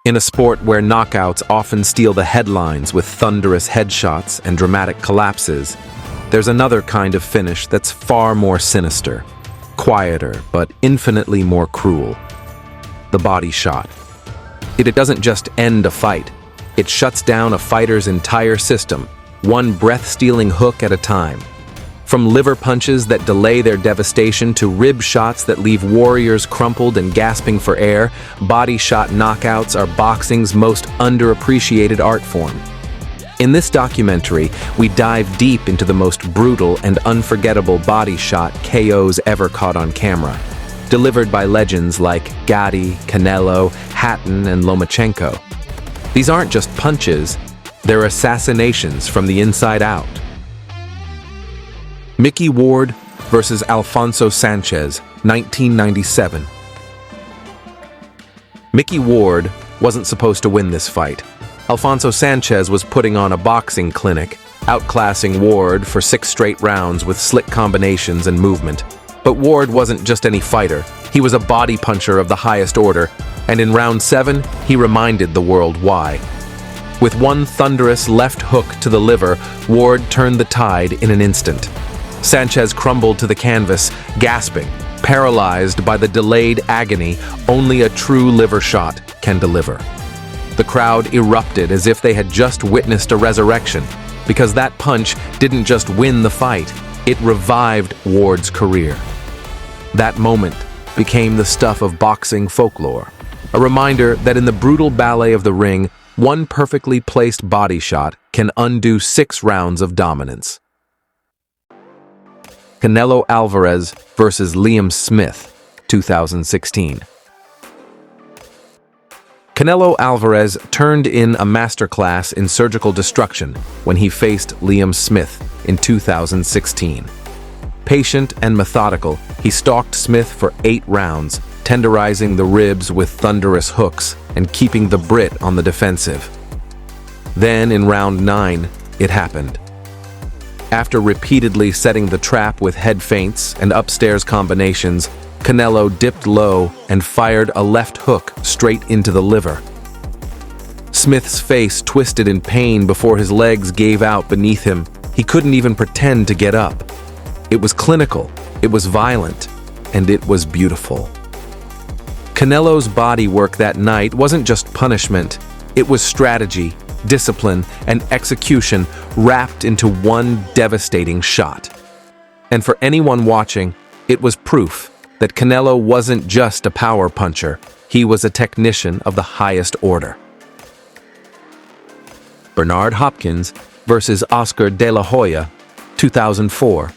In a sport where knockouts often steal the headlines with thunderous headshots and dramatic collapses, there's another kind of finish that's far more sinister, quieter, but infinitely more cruel. The body shot. It doesn't just end a fight. It shuts down a fighter's entire system, one breath-stealing hook at a time. From liver punches that delay their devastation to rib shots that leave warriors crumpled and gasping for air, body shot knockouts are boxing's most underappreciated art form. In this documentary, we dive deep into the most brutal and unforgettable body shot KOs ever caught on camera, delivered by legends like Gatti, Canelo, Hatton, and Lomachenko. These aren't just punches, they're assassinations from the inside out. Micky Ward versus Alfonso Sanchez, 1997. Micky Ward wasn't supposed to win this fight. Alfonso Sanchez was putting on a boxing clinic, outclassing Ward for 6 straight rounds with slick combinations and movement. But Ward wasn't just any fighter. He was a body puncher of the highest order, and in round 7, he reminded the world why. With one thunderous left hook to the liver, Ward turned the tide in an instant. Sanchez crumbled to the canvas, gasping, paralyzed by the delayed agony only a true liver shot can deliver. The crowd erupted as if they had just witnessed a resurrection, because that punch didn't just win the fight, it revived Ward's career. That moment became the stuff of boxing folklore, a reminder that in the brutal ballet of the ring, one perfectly placed body shot can undo 6 rounds of dominance. Canelo Alvarez versus Liam Smith, 2016. Canelo Alvarez turned in a masterclass in surgical destruction when he faced Liam Smith in 2016. Patient and methodical, he stalked Smith for 8 rounds, tenderizing the ribs with thunderous hooks and keeping the Brit on the defensive. Then, in round 9, it happened. After repeatedly setting the trap with head feints and upstairs combinations, Canelo dipped low and fired a left hook straight into the liver. Smith's face twisted in pain before his legs gave out beneath him. He couldn't even pretend to get up. It was clinical, it was violent, and it was beautiful. Canelo's body work that night wasn't just punishment, it was strategy, discipline, and execution wrapped into one devastating shot. And for anyone watching, it was proof that Canelo wasn't just a power puncher, he was a technician of the highest order. Bernard Hopkins versus Oscar De La Hoya, 2004.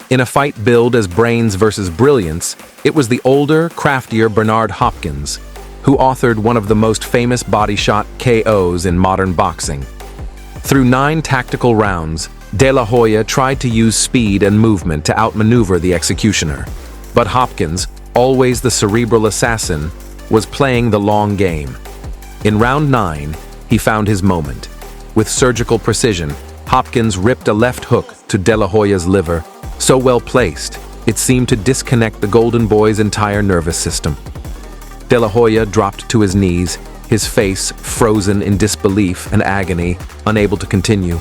In a fight billed as brains versus brilliance, it was the older, craftier Bernard Hopkins who authored one of the most famous body shot KOs in modern boxing. Through 9 tactical rounds, De La Hoya tried to use speed and movement to outmaneuver the executioner. But Hopkins, always the cerebral assassin, was playing the long game. In round 9, he found his moment. With surgical precision, Hopkins ripped a left hook to De La Hoya's liver, so well placed, it seemed to disconnect the Golden Boy's entire nervous system. De La Hoya dropped to his knees, his face frozen in disbelief and agony, unable to continue.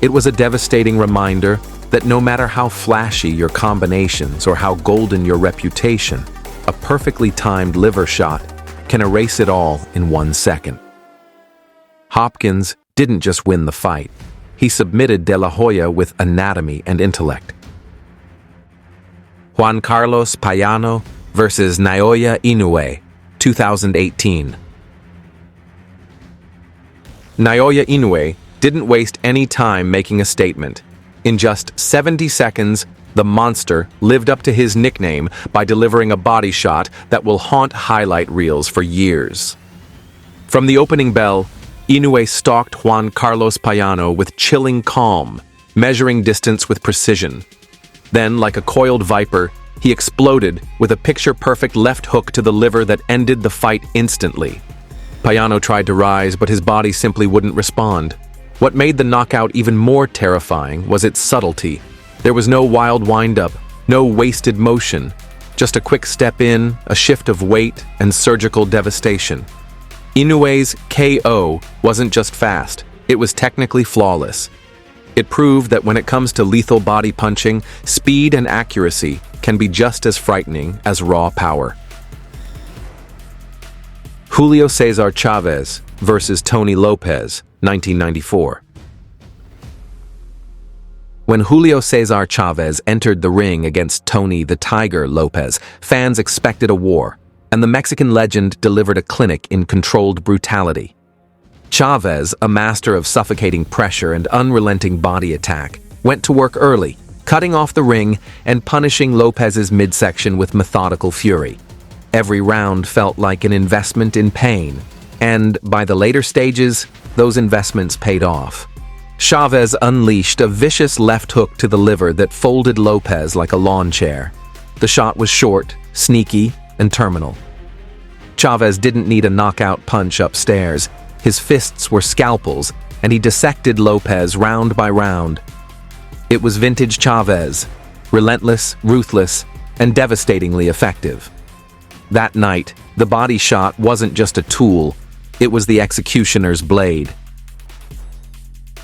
It was a devastating reminder that no matter how flashy your combinations or how golden your reputation, a perfectly timed liver shot can erase it all in 1 second. Hopkins didn't just win the fight, he submitted De La Hoya with anatomy and intellect. Juan Carlos Payano versus Naoya Inoue, 2018. Naoya Inoue didn't waste any time making a statement. In just 70 seconds, the monster lived up to his nickname by delivering a body shot that will haunt highlight reels for years. From the opening bell, Inoue stalked Juan Carlos Payano with chilling calm, measuring distance with precision. Then, like a coiled viper, he exploded with a picture-perfect left hook to the liver that ended the fight instantly. Payano tried to rise, but his body simply wouldn't respond. What made the knockout even more terrifying was its subtlety. There was no wild wind-up, no wasted motion. Just a quick step in, a shift of weight, and surgical devastation. Inoue's KO wasn't just fast, it was technically flawless. It proved that when it comes to lethal body punching, speed and accuracy can be just as frightening as raw power. Julio César Chávez versus Tony Lopez, 1994. When Julio César Chávez entered the ring against Tony the Tiger Lopez, fans expected a war, and the Mexican legend delivered a clinic in controlled brutality. Chávez, a master of suffocating pressure and unrelenting body attack, went to work early, cutting off the ring and punishing Lopez's midsection with methodical fury. Every round felt like an investment in pain, and by the later stages, those investments paid off. Chávez unleashed a vicious left hook to the liver that folded Lopez like a lawn chair. The shot was short, sneaky, and terminal. Chávez didn't need a knockout punch upstairs. His fists were scalpels, and he dissected Lopez round by round. It was vintage Chávez, relentless, ruthless, and devastatingly effective. That night, the body shot wasn't just a tool, it was the executioner's blade.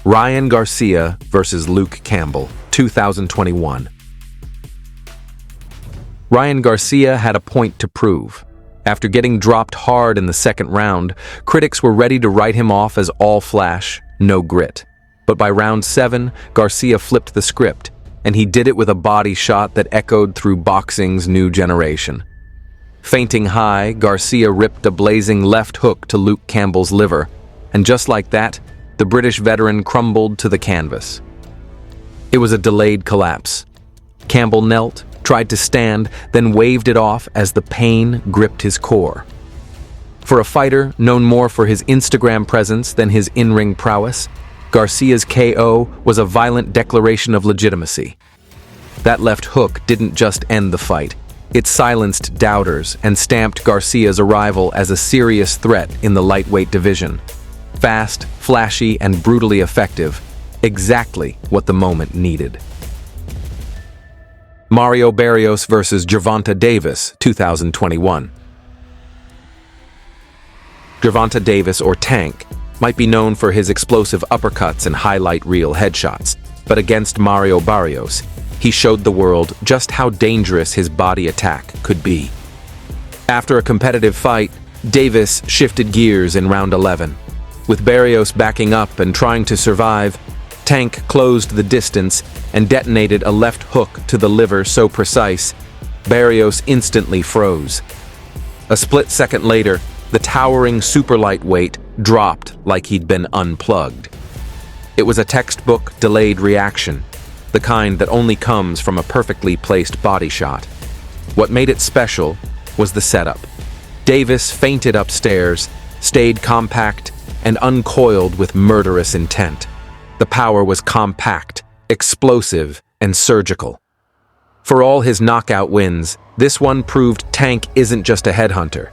Ryan Garcia versus Luke Campbell, 2021. Ryan Garcia had a point to prove. After getting dropped hard in the second round, critics were ready to write him off as all flash, no grit. But by round 7, Garcia flipped the script, and he did it with a body shot that echoed through boxing's new generation. Fainting high, Garcia ripped a blazing left hook to Luke Campbell's liver, and just like that, the British veteran crumbled to the canvas. It was a delayed collapse. Campbell knelt, tried to stand, then waved it off as the pain gripped his core. For a fighter known more for his Instagram presence than his in-ring prowess, Garcia's KO was a violent declaration of legitimacy. That left hook didn't just end the fight. It silenced doubters and stamped Garcia's arrival as a serious threat in the lightweight division. Fast, flashy, and brutally effective, exactly what the moment needed. Mario Barrios versus Gervonta Davis, 2021. Gervonta Davis, or Tank, might be known for his explosive uppercuts and highlight reel headshots, but against Mario Barrios, he showed the world just how dangerous his body attack could be. After a competitive fight, Davis shifted gears in round 11. With Barrios backing up and trying to survive, Tank closed the distance and detonated a left hook to the liver so precise, Barrios instantly froze. A split second later, the towering super lightweight dropped like he'd been unplugged. It was a textbook delayed reaction, the kind that only comes from a perfectly placed body shot. What made it special was the setup. Davis fainted upstairs, stayed compact, and uncoiled with murderous intent. The power was compact, explosive, and surgical. For all his knockout wins, this one proved Tank isn't just a headhunter.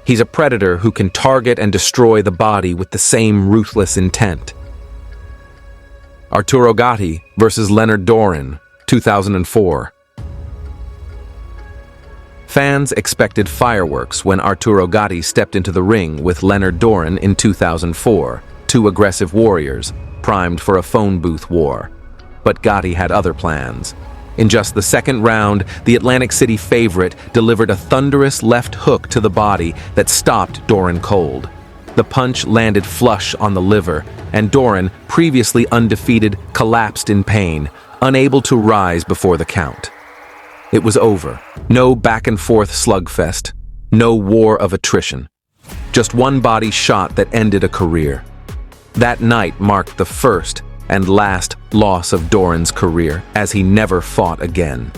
He's a predator who can target and destroy the body with the same ruthless intent. Arturo Gatti versus Leonard Dorin, 2004. Fans expected fireworks when Arturo Gatti stepped into the ring with Leonard Dorin in 2004, two aggressive warriors, primed for a phone booth war. But Gatti had other plans. In just the second round, the Atlantic City favorite delivered a thunderous left hook to the body that stopped Dorin cold. The punch landed flush on the liver, and Dorin, previously undefeated, collapsed in pain, unable to rise before the count. It was over. No back-and-forth slugfest. No war of attrition. Just one body shot that ended a career. That night marked the first and last loss of Dorin's career, as he never fought again.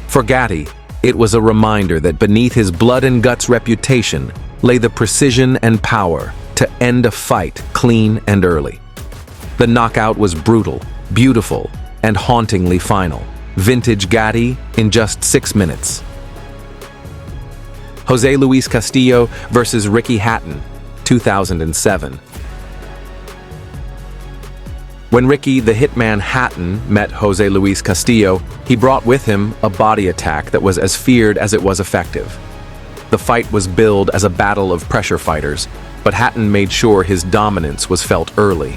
For Gatti, it was a reminder that beneath his blood and guts reputation lay the precision and power to end a fight clean and early. The knockout was brutal, beautiful, and hauntingly final. Vintage Gatti in just 6 minutes. Jose Luis Castillo versus Ricky Hatton, 2007. When Ricky the Hitman Hatton met Jose Luis Castillo, he brought with him a body attack that was as feared as it was effective. The fight was billed as a battle of pressure fighters, but Hatton made sure his dominance was felt early.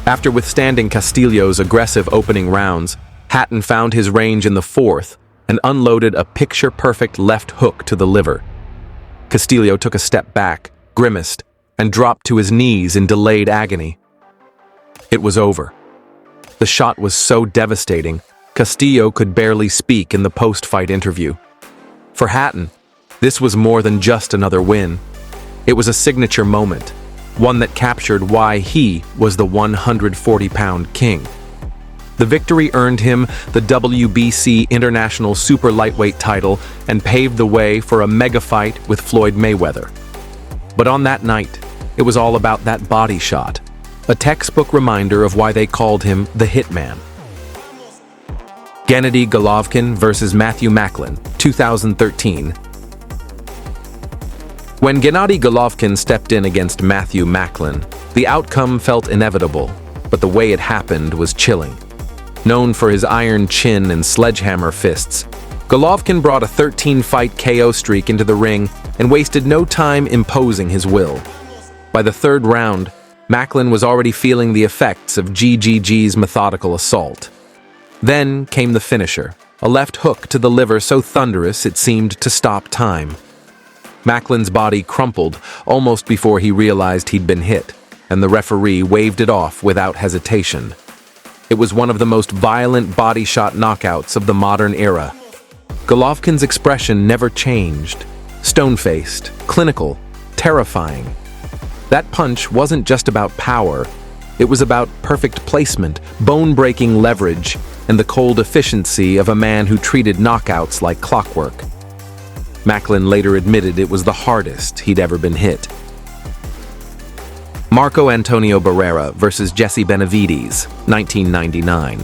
After withstanding Castillo's aggressive opening rounds, Hatton found his range in the fourth and unloaded a picture-perfect left hook to the liver. Castillo took a step back, grimaced, and dropped to his knees in delayed agony. It was over. The shot was so devastating, Castillo could barely speak in the post-fight interview. For Hatton, this was more than just another win. It was a signature moment, one that captured why he was the 140-pound king. The victory earned him the WBC International Super Lightweight title and paved the way for a mega fight with Floyd Mayweather. But on that night, it was all about that body shot, a textbook reminder of why they called him the Hitman. Gennadiy Golovkin versus Matthew Macklin, 2013. When Gennadiy Golovkin stepped in against Matthew Macklin, the outcome felt inevitable, but the way it happened was chilling. Known for his iron chin and sledgehammer fists, Golovkin brought a 13-fight KO streak into the ring and wasted no time imposing his will. By the third round, Macklin was already feeling the effects of GGG's methodical assault. Then came the finisher, a left hook to the liver so thunderous it seemed to stop time. Macklin's body crumpled almost before he realized he'd been hit, and the referee waved it off without hesitation. It was one of the most violent body shot knockouts of the modern era. Golovkin's expression never changed. Stone-faced, clinical, terrifying. That punch wasn't just about power. It was about perfect placement, bone-breaking leverage, and the cold efficiency of a man who treated knockouts like clockwork. Macklin later admitted it was the hardest he'd ever been hit. Marco Antonio Barrera versus Jesse Benavides, 1999.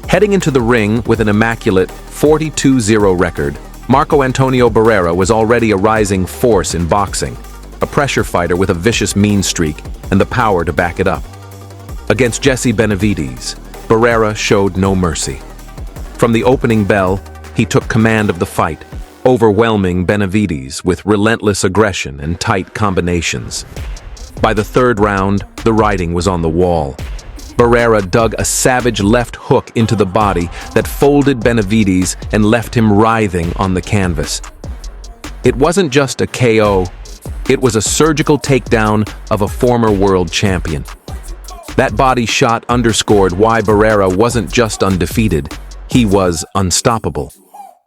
Heading into the ring with an immaculate 42-0 record, Marco Antonio Barrera was already a rising force in boxing, a pressure fighter with a vicious mean streak and the power to back it up. Against Jesse Benavides, Barrera showed no mercy. From the opening bell, he took command of the fight, overwhelming Benavides with relentless aggression and tight combinations. By the third round, the writing was on the wall. Barrera dug a savage left hook into the body that folded Benavides and left him writhing on the canvas. It wasn't just a KO, it was a surgical takedown of a former world champion. That body shot underscored why Barrera wasn't just undefeated, he was unstoppable.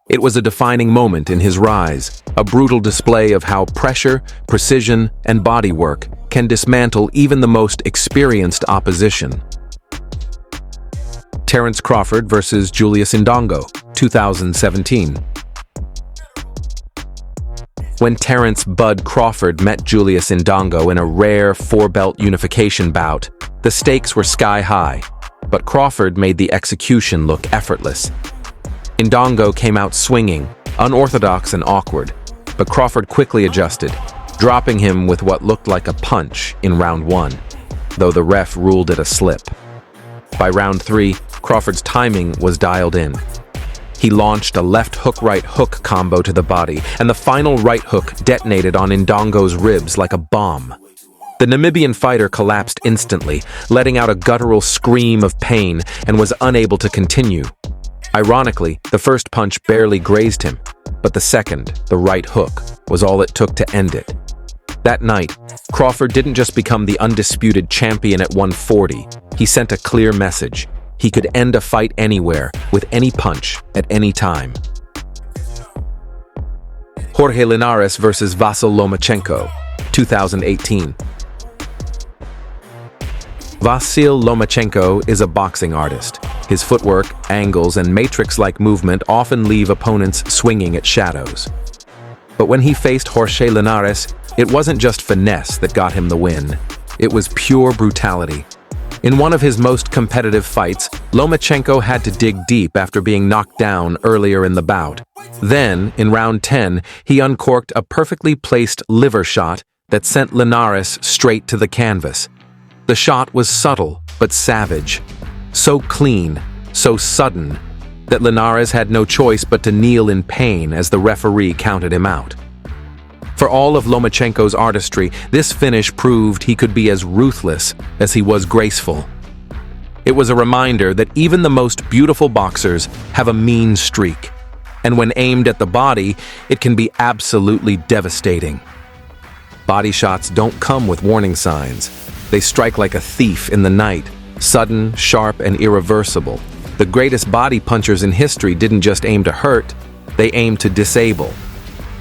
It was a defining moment in his rise, a brutal display of how pressure, precision, and body work can dismantle even the most experienced opposition. Terence Crawford versus Julius Indongo, 2017. When Terence "Bud" Crawford met Julius Indongo in a rare four-belt unification bout, the stakes were sky-high, but Crawford made the execution look effortless. Indongo came out swinging, unorthodox and awkward, but Crawford quickly adjusted, dropping him with what looked like a punch in round one, though the ref ruled it a slip. By round three, Crawford's timing was dialed in. He launched a left hook-right hook combo to the body, and the final right hook detonated on Indongo's ribs like a bomb. The Namibian fighter collapsed instantly, letting out a guttural scream of pain and was unable to continue. Ironically, the first punch barely grazed him, but the second, the right hook, was all it took to end it. That night, Crawford didn't just become the undisputed champion at 140, he sent a clear message. He could end a fight anywhere, with any punch, at any time. Jorge Linares versus Vasyl Lomachenko, 2018. Vasyl Lomachenko is a boxing artist. His footwork, angles, and matrix-like movement often leave opponents swinging at shadows. But when he faced Jorge Linares, it wasn't just finesse that got him the win. It was pure brutality. In one of his most competitive fights, Lomachenko had to dig deep after being knocked down earlier in the bout. Then, in round 10, he uncorked a perfectly placed liver shot that sent Linares straight to the canvas. The shot was subtle but savage, so clean, so sudden, that Linares had no choice but to kneel in pain as the referee counted him out. For all of Lomachenko's artistry, this finish proved he could be as ruthless as he was graceful. It was a reminder that even the most beautiful boxers have a mean streak, and when aimed at the body, it can be absolutely devastating. Body shots don't come with warning signs. They strike like a thief in the night, sudden, sharp, and irreversible. The greatest body punchers in history didn't just aim to hurt, they aimed to disable.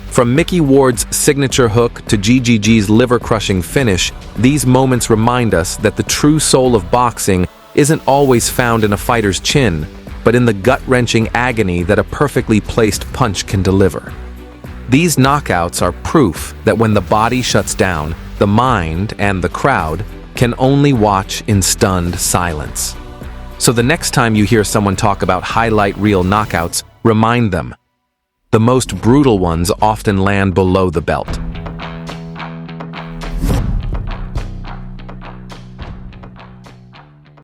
From Micky Ward's signature hook to GGG's liver-crushing finish, these moments remind us that the true soul of boxing isn't always found in a fighter's chin, but in the gut-wrenching agony that a perfectly placed punch can deliver. These knockouts are proof that when the body shuts down, the mind and the crowd can only watch in stunned silence. So the next time you hear someone talk about highlight reel knockouts, remind them, the most brutal ones often land below the belt.